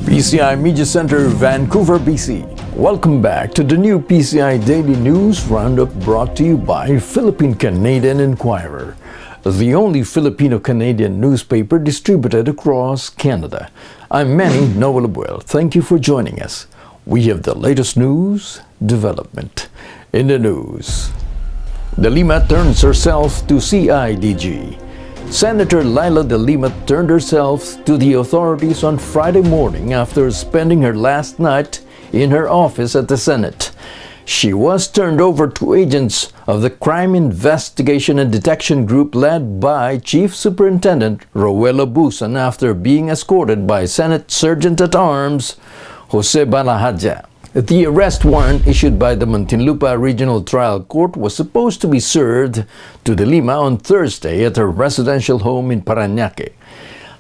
PCI Media Center, Vancouver, BC. Welcome back to the new PCI Daily News Roundup brought to you by Philippine-Canadian Inquirer, the only Filipino-Canadian newspaper distributed across Canada. I'm Manny Noel Abuel. Thank you for joining us. We have the latest news development. In the news, De Lima turns herself to CIDG. Senator Lila De Lima turned herself to the authorities on Friday morning after spending her last night in her office at the Senate. She was turned over to agents of the Crime Investigation and Detection Group led by Chief Superintendent Roel Abusan after being escorted by Senate Sergeant-at-Arms Jose Banahadja. The arrest warrant issued by the Muntinlupa Regional Trial Court was supposed to be served to De Lima on Thursday at her residential home in Parañaque.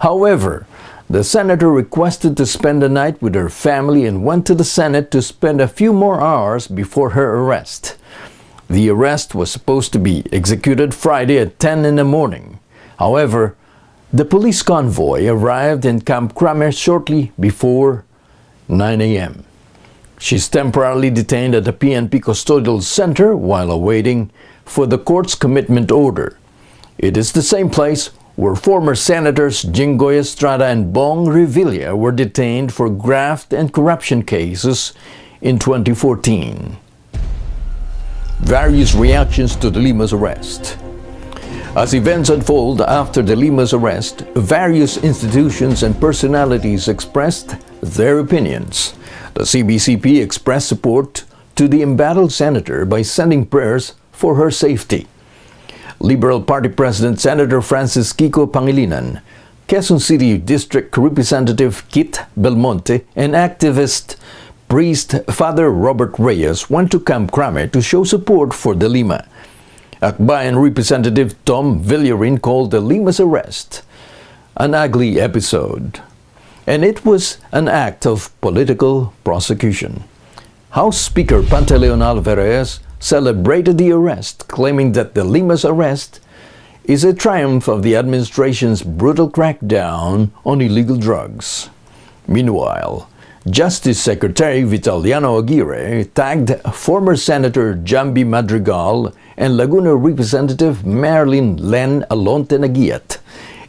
However, the senator requested to spend the night with her family and went to the Senate to spend a few more hours before her arrest. The arrest was supposed to be executed Friday at 10 in the morning. However, the police convoy arrived in Camp Kramer shortly before 9 a.m. She's temporarily detained at the PNP Custodial Center while awaiting for the court's commitment order. It is the same place where former Senators Jinggoy Estrada and Bong Revilla were detained for graft and corruption cases in 2014. Various reactions to De Lima's arrest. As events unfold after De Lima's arrest, various institutions and personalities expressed their opinions. The CBCP expressed support to the embattled senator by sending prayers for her safety. Liberal Party President Senator Francis Kiko Pangilinan, Quezon City District Representative Kit Belmonte, and activist priest Father Robert Reyes went to Camp Kramer to show support for De Lima. Akbayan Representative Tom Villarin called De Lima's arrest an ugly episode, and it was an act of political prosecution. House Speaker Pantaleon Alvarez celebrated the arrest, claiming that De Lima's arrest is a triumph of the administration's brutal crackdown on illegal drugs. Meanwhile, Justice Secretary Vitaliano Aguirre tagged former Senator Jambi Madrigal and Laguna Representative Marilyn Len Alonte Naguiat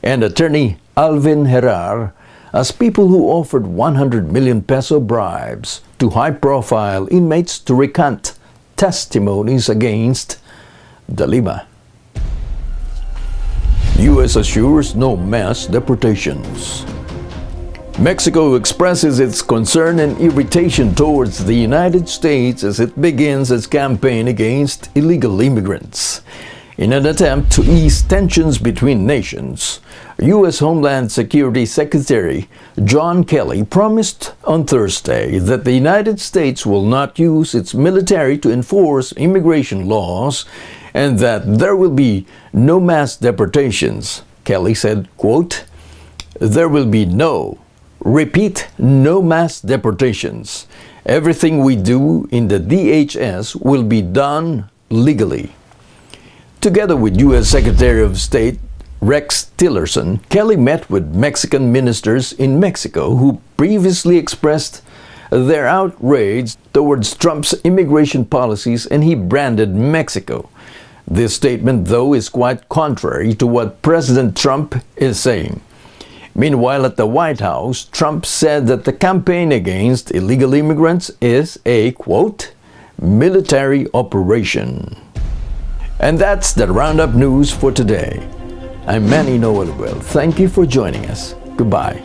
and attorney Alvin Herrar as people who offered 100 million peso bribes to high-profile inmates to recant testimonies against De Lima. U.S. assures no mass deportations. Mexico expresses its concern and irritation towards the United States as it begins its campaign against illegal immigrants. In an attempt to ease tensions between nations, U.S. Homeland Security Secretary John Kelly promised on Thursday that the United States will not use its military to enforce immigration laws and that there will be no mass deportations. Kelly said, quote, "There will be no mass deportations. Everything we do in the DHS will be done legally." Together with U.S. Secretary of State Rex Tillerson, Kelly met with Mexican ministers in Mexico who previously expressed their outrage towards Trump's immigration policies, and he branded Mexico. This statement, though, is quite contrary to what President Trump is saying. Meanwhile, at the White House, Trump said that the campaign against illegal immigrants is a, quote, military operation. And that's the Roundup News for today. I'm Manny Noel. Thank you for joining us. Goodbye.